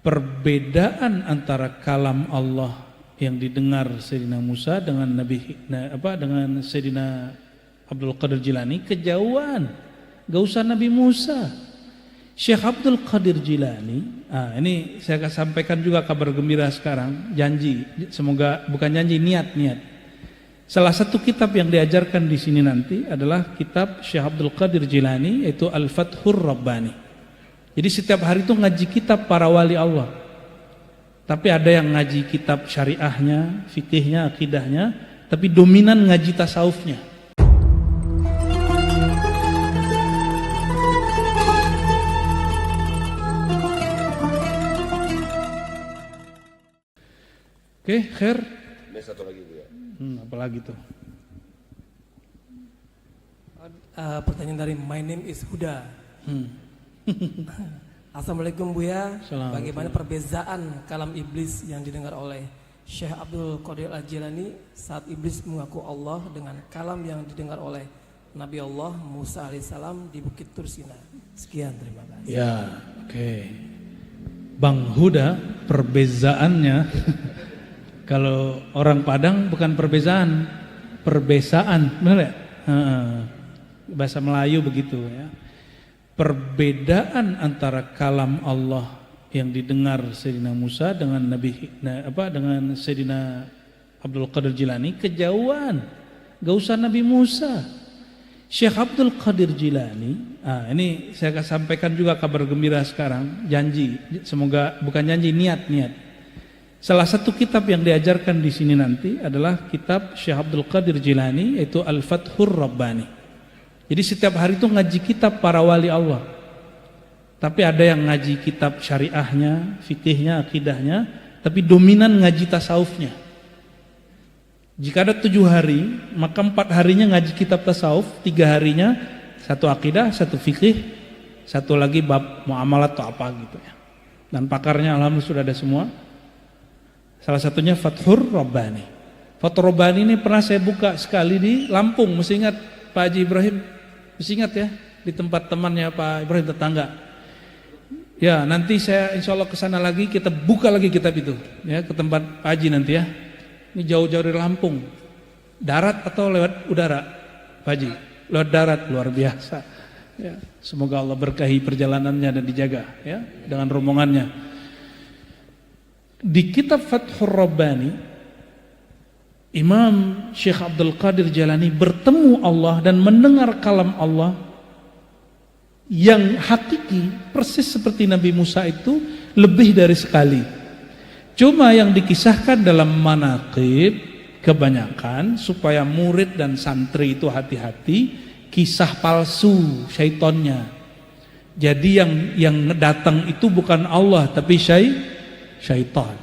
perbedaan antara kalam Allah yang didengar Sayyidina Musa dengan dengan Sayyidina Abdul Qadir Jilani kejauhan. Gak usah Nabi Musa. Syekh Abdul Qadir Jilani, ini saya sampaikan juga kabar gembira sekarang, janji, semoga bukan janji, niat. Salah satu kitab yang diajarkan di sini nanti adalah kitab Syekh Abdul Qadir Jilani, yaitu Al-Fathur Rabbani. Jadi setiap hari itu ngaji kitab para wali Allah. Tapi ada yang ngaji kitab syariahnya, fikihnya, akidahnya, tapi dominan ngaji tasawufnya. Oke, Khair. Ini satu lagi Bu ya. Apalagi tuh? Pertanyaan dari My Name is Huda. Assalamualaikum Buya. Bagaimana perbezaan kalam iblis yang didengar oleh Syekh Abdul Qadir Al-Jilani saat iblis mengaku Allah dengan kalam yang didengar oleh Nabi Allah Musa alaihissalam di Bukit Tursina? Sekian, terima kasih. Ya, oke. Bang Huda, perbezaannya kalau orang Padang bukan perbezaan, perbesaan, benar ya? Bahasa Melayu begitu ya. Perbedaan antara kalam Allah yang didengar Sayyidina Musa dengan dengan Sayyidina Abdul Qadir Jilani kejauhan. Gak usah Nabi Musa. Syekh Abdul Qadir Jilani, ini saya sampaikan juga kabar gembira sekarang, janji, semoga bukan janji, niat. Salah satu kitab yang diajarkan di sini nanti adalah kitab Syekh Abdul Qadir Jilani, yaitu Al-Fathur Rabbani. Jadi setiap hari itu ngaji kitab para wali Allah. Tapi ada yang ngaji kitab syariahnya, fikihnya, akidahnya, tapi dominan ngaji tasawufnya. Jika ada 7 hari, maka 4 harinya ngaji kitab tasawuf, 3 harinya satu akidah, satu fikih, satu lagi bab muamalat atau apa gitu ya. Dan pakarnya alhamdulillah sudah ada semua. Salah satunya Fathur Rabbani. Fathur Rabbani ini pernah saya buka sekali di Lampung, mesti ingat Pak Haji Ibrahim. Mesti ingat ya, di tempat temannya Pak Ibrahim, tetangga. Ya, nanti saya insya Allah kesana lagi, kita buka lagi kitab itu ya, ke tempat Pak Haji nanti ya. Ini jauh-jauh dari Lampung. Darat atau lewat udara Pak Haji? Lewat darat, luar biasa ya. Semoga Allah berkahi perjalanannya dan dijaga ya, dengan rombongannya. Di kitab Fathur Rabbani, Imam Syekh Abdul Qadir Jilani bertemu Allah dan mendengar kalam Allah yang hakiki persis seperti Nabi Musa itu lebih dari sekali. Cuma yang dikisahkan dalam manaqib kebanyakan supaya murid dan santri itu hati-hati, kisah palsu syaitonnya. Jadi yang datang itu bukan Allah tapi syaitan.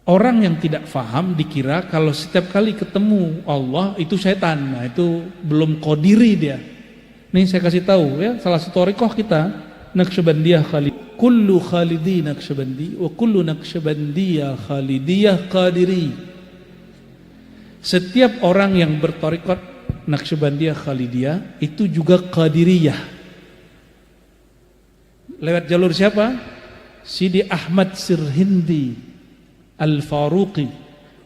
Orang yang tidak faham dikira kalau setiap kali ketemu Allah itu syaitan. Nah, itu belum qadiri dia. Nih saya kasih tahu ya, salah satu thariqah kita Naqsyabandiyah Khalid. Kullu Khalidi Naqsyabandi wa kullu Naqsyabandiyah Khalidiyah Qadiri. Setiap orang yang berthariqat Naqsyabandiyah Khalidiyah itu juga Qadiriyah. Lewat jalur siapa? Sidi Ahmad Sirhindi Al-Faruqi.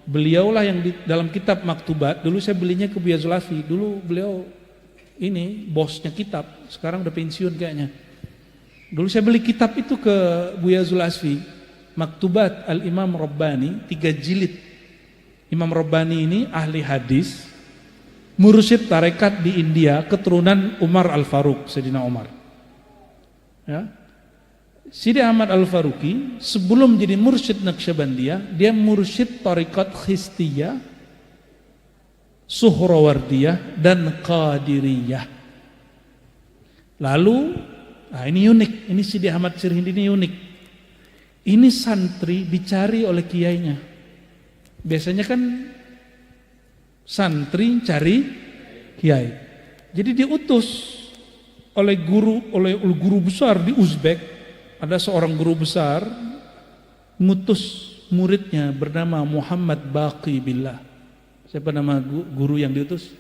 Beliaulah yang dalam kitab Maktubat, dulu saya belinya ke Buya Zulafi. Dulu beliau ini bosnya kitab, sekarang udah pensiun kayaknya. Dulu saya beli kitab itu ke Buya Zulafi, Maktubat Al-Imam Rabbani, 3 jilid. Imam Rabbani ini ahli hadis, mursyid tarekat di India, keturunan Umar Al-Faruq, Sayyidina Umar ya. Sidi Ahmad Al-Faruqi sebelum jadi mursyid Naqsyabandiyah, dia mursyid tarikat Khistiyah, Suhrawardiyah dan Qadiriyah. Lalu, ini unik, ini Sidi Ahmad Sirhindi ini unik. Ini santri dicari oleh kiainya. Biasanya kan santri cari kiai. Jadi diutus oleh guru besar di Uzbek. Ada seorang guru besar ngutus muridnya bernama Muhammad Baqi Billah. Siapa nama guru yang diutus?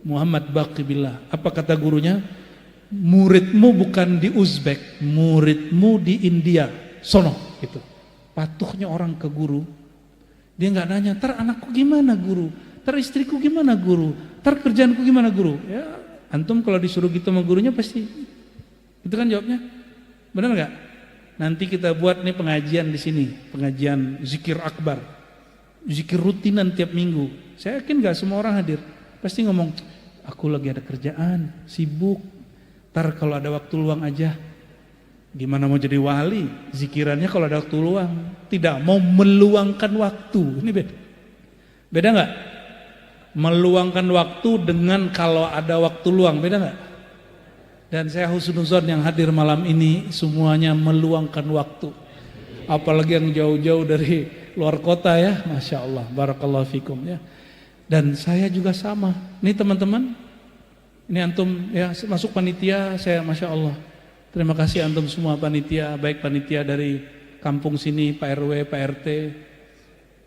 Muhammad Baqi Billah. Apa kata gurunya? Muridmu bukan di Uzbek, muridmu di India, sono gitu. Patuhnya orang ke guru, dia nggak nanya, "Tar anakku gimana guru? Tar istriku gimana guru? Tar kerjaanku gimana guru?" Ya, antum kalau disuruh gitu sama gurunya pasti itu kan jawabnya. Benar nggak? Nanti kita buat nih pengajian di sini, pengajian zikir akbar, zikir rutinan tiap minggu. Saya yakin nggak semua orang hadir, pasti ngomong, "Aku lagi ada kerjaan, sibuk. Ntar kalau ada waktu luang aja." Gimana mau jadi wali? Zikirannya kalau ada waktu luang. Tidak mau meluangkan waktu. Ini beda. Beda nggak? Meluangkan waktu dengan kalau ada waktu luang, beda nggak? Dan saya husnuzon yang hadir malam ini semuanya meluangkan waktu. Apalagi yang jauh-jauh dari luar kota ya, Masya Allah, barakallahu fikum ya. Dan saya juga sama. Nih teman-teman, ini antum ya masuk panitia, saya Masya Allah. Terima kasih antum semua panitia, baik panitia dari kampung sini, Pak RW, Pak RT,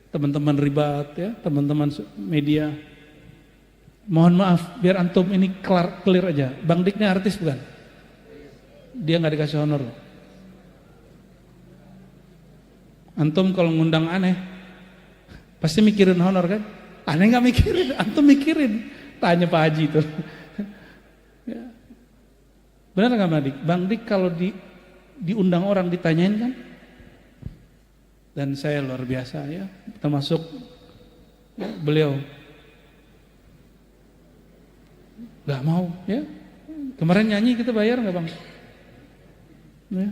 teman-teman ribat ya, teman-teman media. Mohon maaf, biar antum ini clear aja. Bang Dik ini artis bukan? Dia nggak dikasih honor. Antum kalau ngundang aneh, pasti mikirin honor kan? Aneh nggak mikirin, antum mikirin. Tanya Pak Haji itu. Ya. Benar nggak Bang Dik? Bang Dik kalau diundang orang ditanyain kan? Dan saya luar biasa ya, termasuk ya, beliau nggak mau ya. Kemarin nyanyi kita bayar nggak Bang? Ya.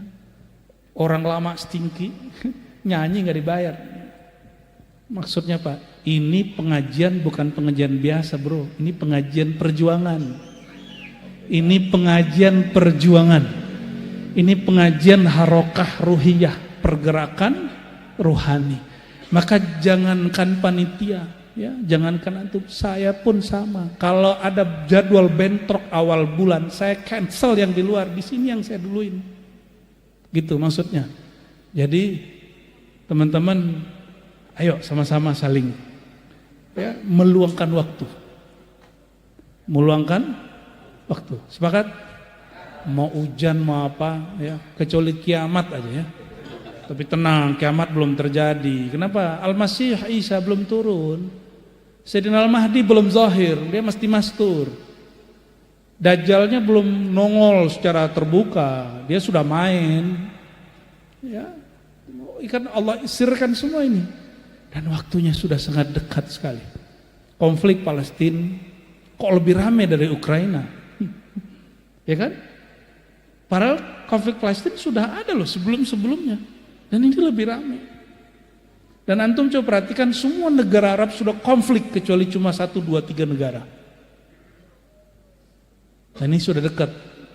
Orang lama stinky nyanyi nggak dibayar. Maksudnya Pak, ini pengajian bukan pengajian biasa bro, ini pengajian perjuangan. Ini pengajian perjuangan. Ini pengajian harokah ruhiyah, pergerakan ruhani. Maka jangankan panitia, ya, jangankan antum, saya pun sama. Kalau ada jadwal bentrok awal bulan, saya cancel yang di luar, di sini yang saya duluin. Gitu maksudnya. Jadi teman-teman, ayo sama-sama saling ya, meluangkan waktu. Meluangkan waktu. Sepakat? Mau hujan mau apa ya, kecuali kiamat aja ya. Tapi tenang, kiamat belum terjadi. Kenapa? Al-Masih Isa belum turun. Sayyidina Al-Mahdi belum zahir, dia mesti mastur. Dajjalnya belum nongol secara terbuka, dia sudah main. Ya. Ikan Allah sirkan semua ini. Dan waktunya sudah sangat dekat sekali. Konflik Palestina kok lebih ramai dari Ukraina? Ya kan? Padahal konflik Palestina sudah ada loh sebelum-sebelumnya. Dan ini lebih ramai. Dan antum coba perhatikan, semua negara Arab sudah konflik kecuali cuma 1, 2, 3 negara. Dan ini sudah dekat.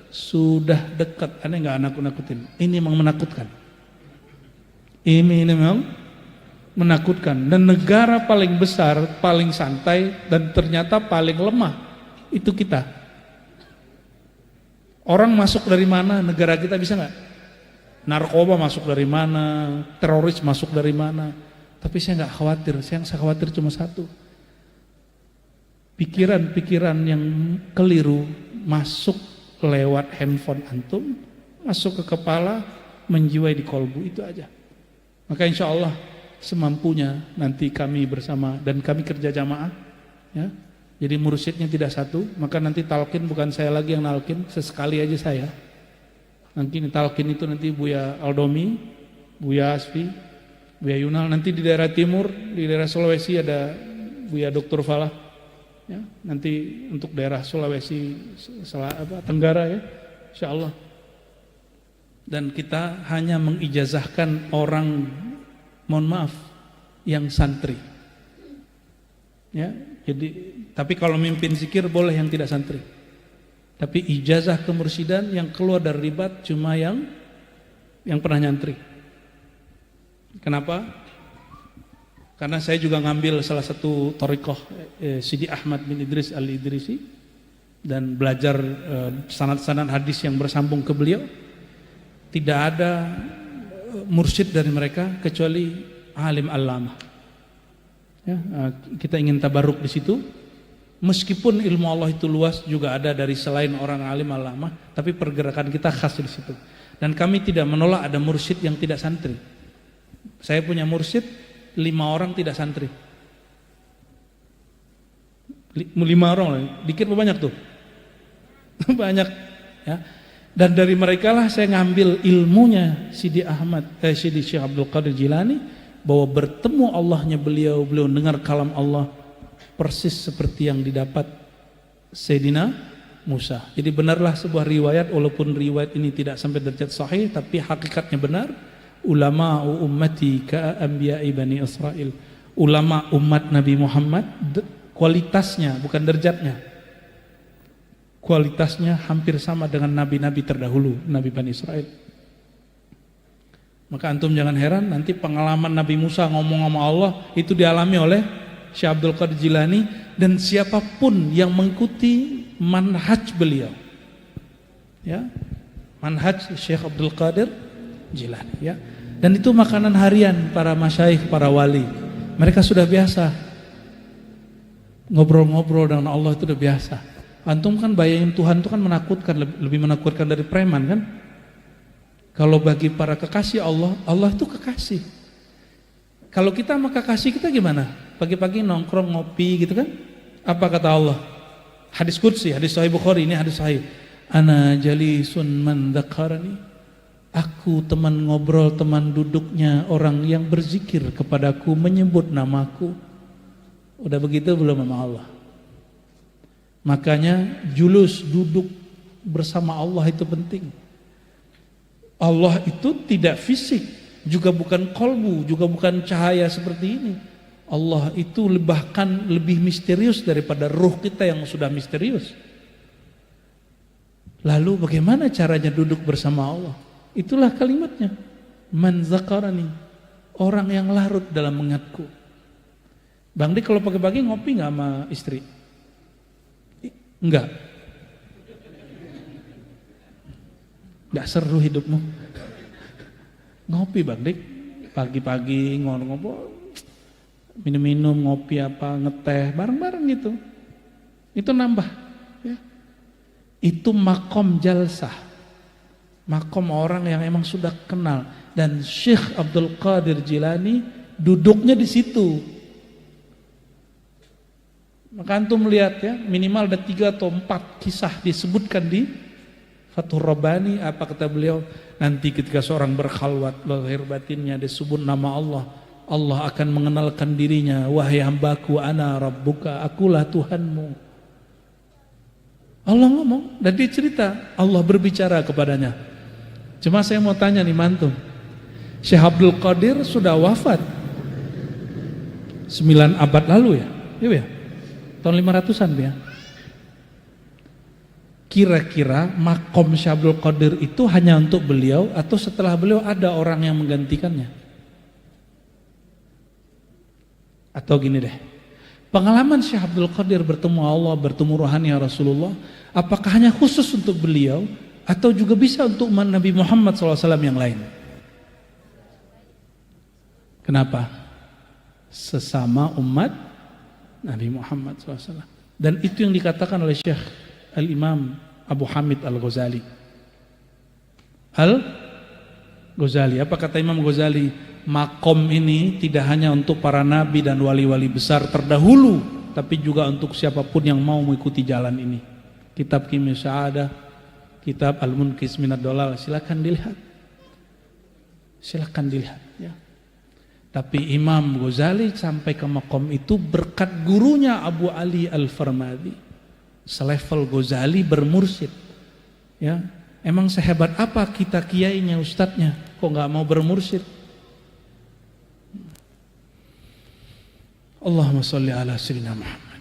Sudah dekat. Aneh nggak nakut-nakutin? Ini memang menakutkan. Ini memang menakutkan. Dan negara paling besar, paling santai, dan ternyata paling lemah, itu kita. Orang masuk dari mana, negara kita bisa nggak? Narkoba masuk dari mana, teroris masuk dari mana. Tapi saya nggak khawatir, yang saya khawatir cuma satu. Pikiran-pikiran yang keliru masuk lewat handphone antum, masuk ke kepala, menjiwai di kolbu, itu aja. Maka insya Allah semampunya nanti kami bersama, dan kami kerja jamaah ya. Jadi mursyidnya tidak satu, maka nanti talqin bukan saya lagi yang nalkin, sesekali aja saya. Nanti talqin itu nanti Buya Aldomi, Buya Asfi, Buya Yunal. Nanti di daerah timur, di daerah Sulawesi ada Buya Dr. Falah ya. Nanti untuk daerah Sulawesi Tenggara ya, insya Allah. Dan kita hanya mengijazahkan orang, mohon maaf, yang santri ya. Jadi tapi kalau mimpin zikir boleh yang tidak santri. Tapi ijazah kemursidan yang keluar dari ribat cuma yang pernah nyantri. Kenapa? Karena saya juga ngambil salah satu thariqah Sidi Ahmad bin Idris Al-Idrisi dan belajar sanad-sanad hadis yang bersambung ke beliau. Tidak ada mursyid dari mereka kecuali alim allamah. Ya, kita ingin tabarruk di situ. Meskipun ilmu Allah itu luas, juga ada dari selain orang alim alama, tapi pergerakan kita khas di situ. Dan kami tidak menolak ada mursyid yang tidak santri. Saya punya mursyid 5 orang tidak santri. 5 orang, dikit apa banyak tuh? Banyak, ya. Dan dari mereka lah saya ngambil ilmunya Sidi Syekh Abdul Qadir Jilani, bahwa bertemu Allahnya beliau dengar kalam Allah persis seperti yang didapat Sayyidina Musa. Jadi benarlah sebuah riwayat, walaupun riwayat ini tidak sampai derajat sahih, tapi hakikatnya benar. Ulama ummati ka anbiya'i bani Israil. Ulama umat Nabi Muhammad, kualitasnya bukan derajatnya, kualitasnya hampir sama dengan nabi-nabi terdahulu, Nabi Bani Israel. Maka antum jangan heran nanti pengalaman Nabi Musa ngomong sama Allah itu dialami oleh Syekh Abdul Qadir Jilani, dan siapapun yang mengikuti manhaj beliau, ya, manhaj Syekh Abdul Qadir Jilani, ya. Dan itu makanan harian para masyayikh, para wali. Mereka sudah biasa ngobrol-ngobrol dengan Allah, itu udah biasa. Antum kan bayangin Tuhan itu kan menakutkan, lebih menakutkan dari preman kan. Kalau bagi para kekasih Allah, Allah itu kekasih. Kalau kita sama kekasih kita gimana? Pagi-pagi nongkrong ngopi gitu kan? Apa kata Allah? Hadis qudsi, hadis sahih Bukhari, ini hadis sahih. Ana jalisun man dzakarani. Aku teman ngobrol, teman duduknya orang yang berzikir kepadaku, menyebut namaku. Udah begitu belum sama Allah? Makanya julus duduk bersama Allah itu penting. Allah itu tidak fisik, juga bukan kolbu, juga bukan cahaya seperti ini. Allah itu bahkan lebih misterius daripada ruh kita yang sudah misterius. Lalu bagaimana caranya duduk bersama Allah? Itulah kalimatnya, man zakarani, orang yang larut dalam mengingatku. Bang Dik kalau pagi-pagi ngopi nggak sama istri? Enggak. Nggak seru hidupmu? Ngopi Bang Dik, pagi-pagi ngobrol, minum-minum, ngopi apa, ngeteh, bareng-bareng gitu. Itu nambah, ya. Itu makom jalsah, makom orang yang emang sudah kenal. Dan Syekh Abdul Qadir Jilani duduknya di situ. Maka antum lihat ya, minimal ada 3 atau 4 kisah disebutkan di Fathur Rabbani. Apa kata beliau? Nanti ketika seorang berkhalwat, lahir batinnya disebut nama Allah, Allah akan mengenalkan dirinya, wahai hambaku, ana rabbuka, akulah Tuhanmu. Allah ngomong, dan dia cerita, Allah berbicara kepadanya. Cuma saya mau tanya nih mantum, Syekh Abdul Qadir sudah wafat 9 abad lalu ya? Iya ya? Tahun 500-an ya. Kira-kira makom Syekh Abdul Qadir itu hanya untuk beliau atau setelah beliau ada orang yang menggantikannya? Atau gini deh, pengalaman Syekh Abdul Qadir bertemu Allah, bertemu rohani Rasulullah, apakah hanya khusus untuk beliau atau juga bisa untuk umat Nabi Muhammad SAW yang lain? Kenapa? Sesama umat Nabi Muhammad SAW. Dan itu yang dikatakan oleh Syekh Al-Imam Abu Hamid Al-Ghazali. Al-Ghazali, apa kata Imam Ghazali? Makom ini tidak hanya untuk para nabi dan wali-wali besar terdahulu, tapi juga untuk siapapun yang mau mengikuti jalan ini. Kitab Kimia Sa'adah, kitab Al-Munkis Minad Dolal, silakan dilihat. Silakan dilihat ya. Tapi Imam Ghazali sampai ke makom itu berkat gurunya Abu Ali Al-Farmadi. Selevel Ghazali bermursyid. Ya, emang sehebat apa kita kiainya, ustadznya, kok nggak mau bermursyid? Allahumma sholli ala sayyidina Muhammad.